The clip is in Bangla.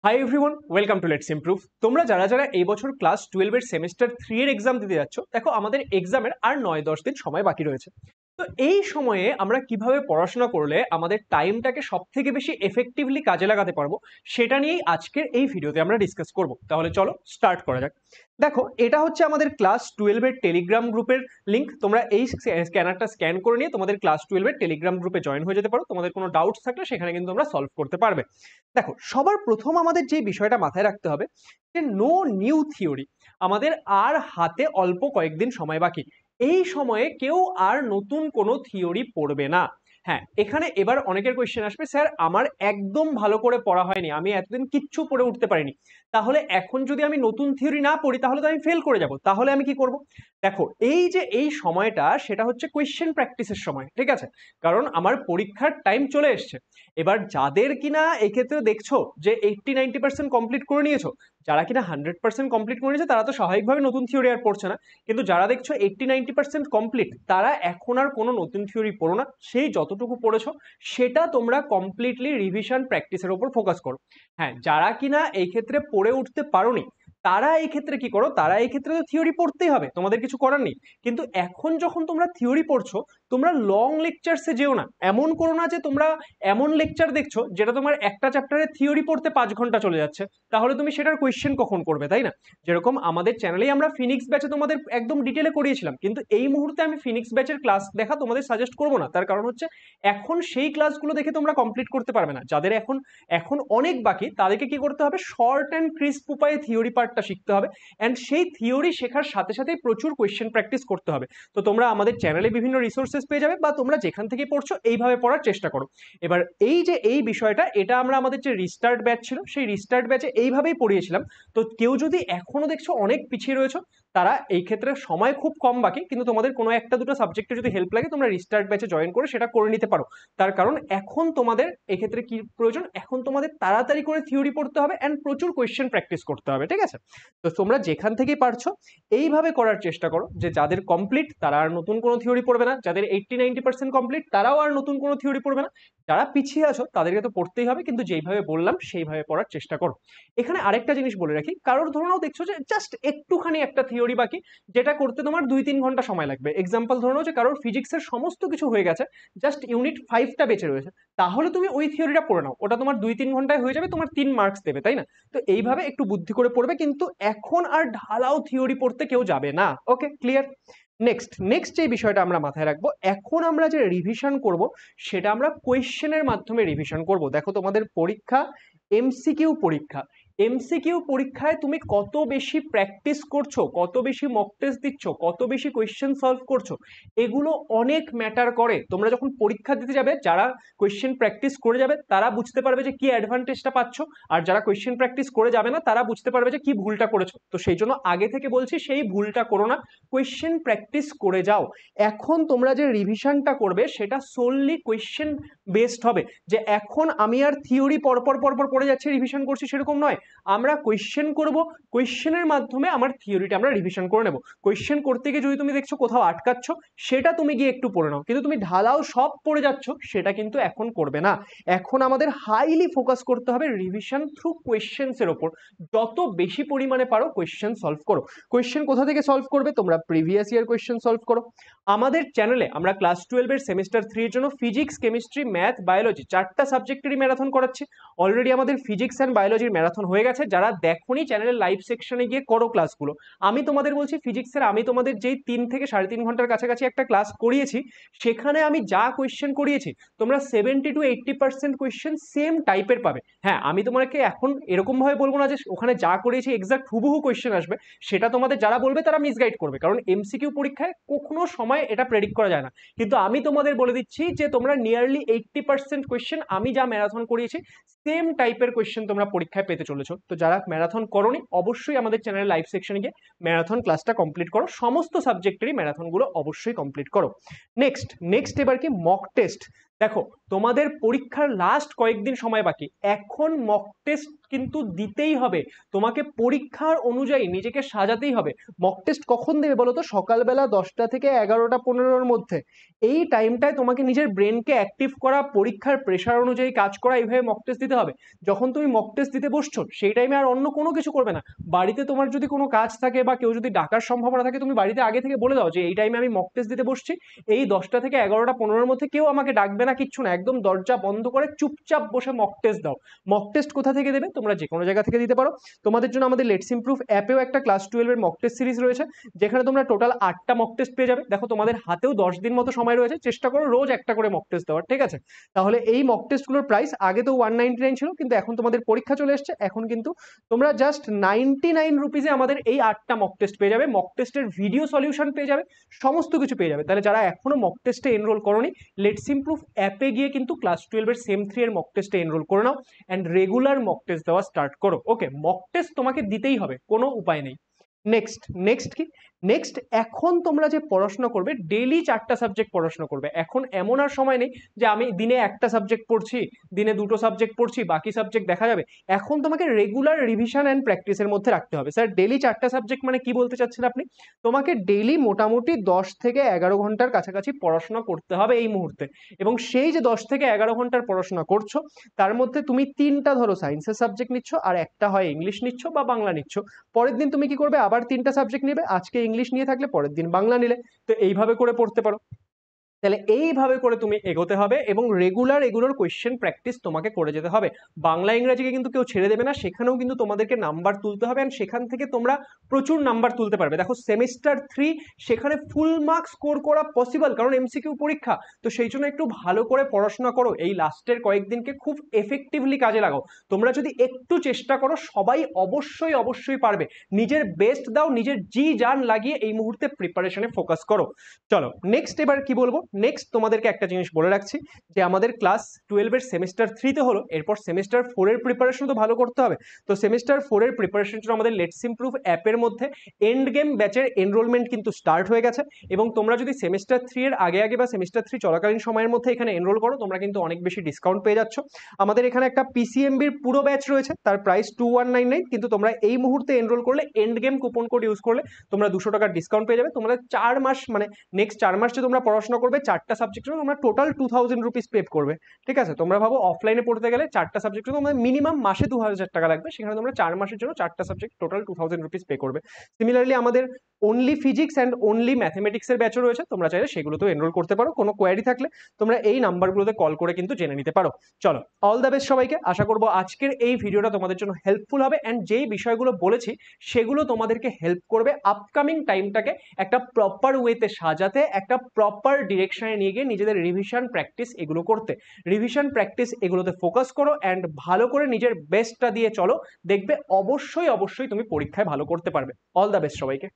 Hi everyone, welcome to let's improve. তোমরা যারা যারা এই বছর ক্লাস 12 এর সেমিস্টার 3 এর এক্সাম দিতে যাচ্ছ, দেখো আমাদের এক্সামের আর 9-10 দিন সময় বাকি রয়েছে। তো এই সময়ে আমরা কিভাবে পড়াশোনা করলে আমাদের টাইমটাকে সবথেকে বেশি এফেক্টিভলি কাজে লাগাতে পারবো, সেটা নিয়েই আজকের এই ভিডিওতে আমরা ডিসকাস করব। তাহলে চলো স্টার্ট করা যাক। দেখো, এটা হচ্ছে আমাদের ক্লাস 12 এর টেলিগ্রাম গ্রুপের লিংক। তোমরা এই স্ক্যানারটা স্ক্যান করে নিয়ে তোমাদের ক্লাস 12 এর টেলিগ্রাম গ্রুপে জয়েন হয়ে যেতে পারো। তোমাদের কোনো ডাউটস থাকলে সেখানে কিন্তু তোমরা সলভ করতে পারবে। দেখো, সবার প্রথম আমাদের যে বিষয়টা মাথায় রাখতে হবে যে নো নিউ থিওরি। আমাদের আর হাতে অল্প কয়েকদিন সময় বাকি। এই সময়ে কেউ আর নতুন কোনো থিওরি পড়বে না। হ্যাঁ, এখানে এবার অনেকের কোয়েশ্চেন আসবে, স্যার আমার একদম ভালো করে পড়া হয়নি, আমি এতদিন কিচ্ছু পড়ে উঠতে পারিনি, তাহলে এখন যদি আমি নতুন থিওরি না পড়ি তাহলে তো আমি ফেল করে যাব, তাহলে আমি কি করব? দেখো, এই যে এই সময়টা সেটা হচ্ছে কোয়েশ্চেন প্র্যাকটিসের সময়, ঠিক আছে? কারণ আমার পরীক্ষার টাইম চলে এসছে। এবার যাদের কিনা এক্ষেত্রে দেখছো যে 80-90% কমপ্লিট করে নিয়েছো, যারা কিনা 100% কমপ্লিট করে নিয়েছে তারা তো স্বাভাবিকভাবে নতুন থিওরি আর পড়ছে না। কিন্তু যারা দেখছো 80-90% কমপ্লিট, তারা এখন আর কোনো নতুন থিওরি পড়ো না। সেই যতটুকু পড়েছো সেটা তোমরা কমপ্লিটলি রিভিশন প্র্যাকটিসের উপর ফোকাস করো। হ্যাঁ, যারা কিনা এই ক্ষেত্রে পড়ে উঠতে পারোনি, তারা এই ক্ষেত্রে কি করো, তারা এই ক্ষেত্রে তো থিওরি পড়তেই হবে, তোমাদের কিছু করার নেই। কিন্তু এখন যখন তোমরা থিওরি পড়ছো, তোমরা লং লেকচারসে যেও না। এমন করো না যে তোমরা এমন লেকচার দেখছো যেটা তোমার একটা চ্যাপ্টারে থিওরি পড়তে 5 ঘন্টা চলে যাচ্ছে, তাহলে তুমি সেটার কোয়েশ্চেন কখন করবে, তাই না? যেরকম আমাদের চ্যানেলেই আমরা ফিনিক্স ব্যাচে তোমাদের একদম ডিটেলে করিয়েছিলাম, কিন্তু এই মুহূর্তে আমি ফিনিক্স ব্যাচের ক্লাস দেখা তোমাদের সাজেস্ট করবো না। তার কারণ হচ্ছে এখন সেই ক্লাসগুলো দেখে তোমরা কমপ্লিট করতে পারবে না। যাদের এখন এখন অনেক বাকি, তাদেরকে কি করতে হবে, শর্ট অ্যান্ড ক্রিস্প উপায়ে থিওরি পার্টটা শিখতে হবে। অ্যান্ড সেই থিওরি শেখার সাথে সাথে প্রচুর কোয়েশ্চেন প্র্যাকটিস করতে হবে। তো তোমরা আমাদের চ্যানেলে বিভিন্ন রিসোর্সেস পেয়ে যাবে, বা তোমরা যেখান থেকে পড়ছো এইভাবে পড়ার চেষ্টা করো। এবার এই যে এই বিষয়টা, এটা আমরা আমাদের যে রিস্টার্ট ব্যাচ ছিল সেই রিস্টার্ট ব্যাচে এইভাবেই পড়িয়েছিলাম। তো কেউ যদি এখনো দেখছো অনেক পিছিয়ে রয়েছো, তারা এই ক্ষেত্রে সময় খুব কম বাকি, কিন্তু তোমাদের কোনো একটা দুটো সাবজেক্টে যদি হেল্প লাগে, তোমরা রিস্টার্ট ব্যাচে জয়েন করে সেটা করে নিতে পারো। তার কারণ এখন তোমাদের এক্ষেত্রে কি প্রয়োজন, এখন তোমাদের তাড়াতাড়ি করে থিওরি পড়তে হবে অ্যান্ড প্রচুর কোয়েশ্চেন প্র্যাকটিস করতে হবে, ঠিক আছে? তো তোমরা যেখান থেকেই পারছো এইভাবে করার চেষ্টা করো যে যাদের কমপ্লিট তারা আর নতুন কোনো থিওরি পড়বে না, যাদের 80-90% কমপ্লিট তারাও আর নতুন কোনো থিওরি পড়বে না। যারা পিছিয়ে আছো তাদেরকে তো পড়তেই হবে, কিন্তু যেইভাবে বললাম সেইভাবে পড়ার চেষ্টা করো। এখানে আরেকটা জিনিস বলে রাখি, কারোর ধরে নাও দেখছো যে জাস্ট একটুখানি একটা থিওরি বাকি, যেটা করতে তোমার 2-3 ঘন্টা সময় লাগবে। এক্সাম্পল ধরে নাও যে কারোর ফিজিক্সের সমস্ত কিছু হয়ে গেছে, জাস্ট ইউনিট 5টা বেঁচে রয়েছে, তাহলে তুমি ওই থিওরিটা পড়ে নাও, ওটা তোমার 2-3 ঘন্টায় হয়ে যাবে, তোমার 3 মার্কস দেবে, তাই না? তো এইভাবে একটু বুদ্ধি করে পড়বে, কিন্তু এখন আর ঢালাও থিওরি পড়তে কেউ যাবে না। ওকে, ক্লিয়ার? নেক্সট যে বিষয়টা আমরা মাথায় রাখবো, এখন আমরা যে রিভিশন করব সেটা আমরা কোয়েশ্চেনের মাধ্যমে রিভিশন করব। দেখো, তোমাদের পরীক্ষা এমসিকিউ পরীক্ষা। এমসিকিউ পরীক্ষায় তুমি কত বেশি প্র্যাকটিস করছো, কত বেশি মক টেস্ট দিচ্ছ, কত বেশি কোয়েশ্চেন সলভ করছো, এগুলো অনেক ম্যাটার করে। তোমরা যখন পরীক্ষা দিতে যাবে, যারা কোয়েশ্চেন প্র্যাকটিস করে যাবে তারা বুঝতে পারবে যে কি অ্যাডভান্টেজটা পাচ্ছ, আর যারা কোয়েশ্চেন প্র্যাকটিস করে যাবে না তারা বুঝতে পারবে যে কি ভুলটা করেছো। তো সেই জন্য আগে থেকে বলছি, সেই ভুলটা করো না, কোয়েশ্চেন প্র্যাকটিস করে যাও। এখন তোমরা যে রিভিশনটা করবে সেটা সোললি কোয়েশ্চেন বেসড হবে, যে এখন আমি আর থিওরি পরপর পরপর পড়ে যাচ্ছি রিভিশন করছি সেরকম নয়। আমরা কোয়েশ্চেন করব, কোয়েশ্চেনের মাধ্যমে আমার থিওরিটা আমরা রিভিশন করে নেব। কোয়েশ্চেন করতে গিয়ে যদি তুমি দেখছো কোথাও আটকাচ্ছ, সেটা তুমি গিয়ে একটু পড়ে নাও, কিন্তু তুমি ঢালাও সব পড়ে যাচ্ছ সেটা কিন্তু এখন করবে না। এখন আমাদের হাইলি ফোকাস করতে হবে রিভিশন থ্রু কোয়েশ্চেন্স এর ওপর। যত বেশি পরিমাণে পারো কোয়েশ্চেন সলভ করো। কোয়েশ্চেন কোথা থেকে সলভ করবে, তোমরা প্রিভিয়াস ইয়ার কোয়েশ্চেন সলভ করো। আমাদের চ্যানেলে আমরা ক্লাস 12 এর সেমিস্টার 3 এর জন্য ফিজিক্স, কেমিস্ট্রি, ম্যাথ, বায়োলজি 4টা সাবজেক্টেরই ম্যারাথন করাচ্ছি। অলরেডি আমাদের ফিজিক্স অ্যান্ড বায়োলজির ম্যারাথন হয়ে গেছে। যারা দেখোনি, চ্যানেলের লাইভ সেকশনে গিয়ে করো ক্লাসগুলো। আমি তোমাদের বলছি, ফিজিক্সের আমি তোমাদের যেই 3 থেকে 3.5 ঘন্টার কাছাকাছি একটা ক্লাস করিয়েছি, সেখানে আমি যা কোয়েশ্চেন করিয়েছি তোমরা 70-80% কোয়েশ্চেন সেম টাইপের পাবে। হ্যাঁ, আমি তোমাকে এখন এরকম ভাবে বলবো না যে ওখানে যা করিয়েছি এক্সাক্ট হুবহু কোয়েশ্চেন আসবে, সেটা তোমাদের যারা বলবে তারা মিসগাইড করবে, কারণ এমসিকিউ পরীক্ষায় কখনো সময় এটা প্রেডিক্ট করা যায় না। কিন্তু আমি তোমাদের বলে দিচ্ছি যে তোমরা নিয়ারলি 80% কোয়েশ্চেন আমি যা ম্যারাথন করিয়েছি সেম টাইপের কোয়েশ্চেন তোমরা পরীক্ষায় পেতে চলেছো। তো যারা ম্যারাথন করোনি, অবশ্যই আমাদের চ্যানেলের লাইভ সেকশনে গিয়ে ম্যারাথন ক্লাসটা কমপ্লিট করো। সমস্ত সাবজেক্টেরই ম্যারাথনগুলো অবশ্যই কমপ্লিট করো। নেক্সট এবার কি মক টেস্ট। দেখো, তোমাদের পরীক্ষার লাস্ট কয়েকদিন সময় বাকি, এখন মক টেস্ট কিন্তু দিতেই হবে, তোমাকে পরীক্ষার অনুযায়ী নিজেকে সাজাতেই হবে। মক টেস্ট কখন দেবে বলো তো? সকালবেলা 10টা থেকে 11টা 15-র মধ্যে। এই টাইমটায় তোমাকে নিজের ব্রেনকে অ্যাক্টিভ করা, পরীক্ষার প্রেশার অনুযায়ী কাজ করা, এইভাবে মক টেস্ট দিতে হবে। যখন তুমি মক টেস্ট দিতে বসছো সেই টাইমে আর অন্য কোনো কিছু করবে না। বাড়িতে তোমার যদি কোনো কাজ থাকে বা কেউ যদি ডাকার সম্ভাবনা থাকে, তুমি বাড়িতে আগে থেকে বলে দাও যে এই টাইমে আমি মক টেস্ট দিতে বসছি, এই 10টা থেকে 11টা 15-র মধ্যে কেউ আমাকে ডাকবে না, কিচ্ছু না, একদম দরজা বন্ধ করে চুপচাপ বসে মক টেস্ট দাও। মক টেস্ট কোথা থেকে দেবে? তোমরা যে কোনো জায়গা থেকে দিতে পারো। তোমাদের জন্য আমাদের লেটস ইমপ্রুভ অ্যাপেও একটা ক্লাস 12-এর মক টেস্ট সিরিজ রয়েছে, যেখানে তোমরা টোটাল 8টা মক টেস্ট পেয়ে যাবে। দেখো তোমাদের হাতেও 10 দিন মতো সময় রয়েছে, চেষ্টা করো রোজ একটা করে মক টেস্ট দেওয়ার, ঠিক আছে? তাহলে এই মক টেস্টগুলোর প্রাইস আগে তো 199 ছিল, কিন্তু এখন তোমাদের পরীক্ষা চলে এসছে, এখন কিন্তু তোমরা জাস্ট 99 রুপিসে আমাদের এই 8টা মক টেস্ট পেয়ে যাবে। মক টেস্টের ভিডিও সলিউশন পেয়ে যাবে, সমস্ত কিছু পেয়ে যাবে। তাহলে যারা এখনো মক টেস্টে এনরোল করোনি, লেটস ইমপ্রুভ অ্যাপে গিয়ে কিন্তু ক্লাস 12-এর সেম 3 এর মক টেস্টে এনরোল করে নাও অ্যান্ড রেগুলার মক টেস্ট দেওয়া স্টার্ট করো। ওকে, মক টেস্ট তোমাকে দিতেই হবে, কোনো উপায় নেই। নেক্সট কি? নেক্সট, এখন তোমরা যে পড়াশোনা করবে, ডেইলি 4টা সাবজেক্ট পড়াশোনা করবে। এখন এমন আর সময় নেই যে আমি দিনে একটা সাবজেক্ট পড়ছি, দিনে 2টো সাবজেক্ট পড়ছি, বাকি সাবজেক্ট দেখা যাবে। এখন তোমাকে রেগুলার রিভিশন অ্যান্ড প্র্যাকটিসের মধ্যে রাখতে হবে। স্যার ডেইলি 4টা সাবজেক্ট মানে কি বলতে চাচ্ছেন আপনি? তোমাকে ডেইলি মোটামুটি 10 থেকে 11 ঘন্টার কাছাকাছি পড়াশোনা করতে হবে এই মুহূর্তে। এবং সেই যে 10 থেকে 11 ঘন্টার পড়াশোনা করছো, তার মধ্যে তুমি 3টা ধরো সায়েন্সের সাবজেক্ট নিচ্ছ, আর একটা হয় ইংলিশ নিচ্ছ বা বাংলা নিচ্ছ। পরের দিন তুমি কি করবে? আবার 3টা সাবজেক্ট নেবে, আজকে ইংলিশ নিয়ে থাকলে পরের দিন বাংলা নিলে। তো এইভাবে করে পড়তে পারো। তাহলে এইভাবে করে তুমি এগোতে হবে এবং রেগুলার এগুলোর কোয়েশ্চেন প্র্যাকটিস তোমাকে করে যেতে হবে। বাংলা ইংরেজিকে কিন্তু কেউ ছেড়ে দেবে না, সেখানেও কিন্তু তোমাদেরকে নাম্বার তুলতে হবে, এন্ড সেখান থেকে তোমরা প্রচুর নাম্বার তুলতে পারবে। দেখো সেমিস্টার 3 সেখানে ফুল মার্কস স্কোর করা পসিবল, কারণ এমসিকিউ পরীক্ষা। তো সেই জন্য একটু ভালো করে পড়াশোনা করো, এই লাস্টের কয়েকদিনকে খুব এফেক্টিভলি কাজে লাগাও। তোমরা যদি একটু চেষ্টা করো, সবাই অবশ্যই পারবে। নিজের বেস্ট দাও, নিজের জি জান লাগিয়ে এই মুহূর্তে প্রিপারেশনে ফোকাস করো। চলো নেক্সট, এবার কি বলবো? নেক্সট তোমাদেরকে একটা জিনিস বলে রাখছি, যে আমাদের ক্লাস 12-এর সেমিস্টার 3 হলো, এরপর সেমিস্টার 4-এর প্রিপারেশন তো ভালো করতে হবে। তো সেমিস্টার 4-এর প্রিপারেশন জন্য আমাদের লেটস ইমপ্রুভ অ্যাপের মধ্যে এন্ড গেম ব্যাচের এনরোলমেন্ট কিন্তু স্টার্ট হয়ে গেছে। এবং তোমরা যদি সেমিস্টার 3-এর আগে বা সেমিস্টার 3 চলাকালীন সময়ের মধ্যে এখানে এনরোল করো, তোমরা কিন্তু অনেক বেশি ডিসকাউন্ট পেয়ে যাচ্ছ। আমাদের এখানে একটা পিসিএমবির পুরো ব্যাচ রয়েছে, তার প্রাইস 2199, কিন্তু তোমরা এই মুহূর্তে এনরোল করলে end game coupon code use করলে তোমরা 200 টাকার ডিসকাউন্ট পেয়ে যাবে। তোমরা 4 মাস মানে নেক্সট 4 মাস যে তোমরা পড়াশোনা করবে 4টা সাবজেক্টের জন্য, তোমরা টোটাল 2000 রুপিস পে করবে, ঠিক আছে? তোমরা ভাবো অফলাইনে পড়তে গেলে 4টা সাবজেক্টের জন্য তোমাদের মিনিমাম মাসে 2000 টাকা লাগবে, সেখানে তোমরা 4 মাসের জন্য 4টা সাবজেক্ট টোটাল 2000 রুপিস পে করবে। সিমিলারলি আমাদের অনলি ফিজিক্স অ্যান্ড অনলি ম্যাথমেটিক্সের ব্যাচও রয়েছে, তোমরা চাইলে সেগুলোতেও এনরোল করতে পারো। কোনো কোয়ারি থাকলে তোমরা এই নাম্বারগুলোতে কল করে কিন্তু জেনে নিতে পারো। চলো, অল দ্য বেস্ট সবাইকে। আশা করবো আজকের এই ভিডিওটা তোমাদের জন্য হেল্পফুল হবে, অ্যান্ড যেই বিষয়গুলো বলেছি সেগুলো তোমাদেরকে হেল্প করবে আপকামিং টাইমটাকে একটা প্রপার ওয়েতে সাজাতে, একটা প্রপার ডিরেকশনে নিয়ে গিয়ে নিজেদের রিভিশন প্র্যাকটিস এগুলো করতে। রিভিশন প্র্যাকটিস এগুলোতে ফোকাস করো অ্যান্ড ভালো করে নিজের বেস্টটা দিয়ে চলো, দেখবে অবশ্যই তুমি পরীক্ষায় ভালো করতে পারবে। অল দ্য বেস্ট সবাইকে।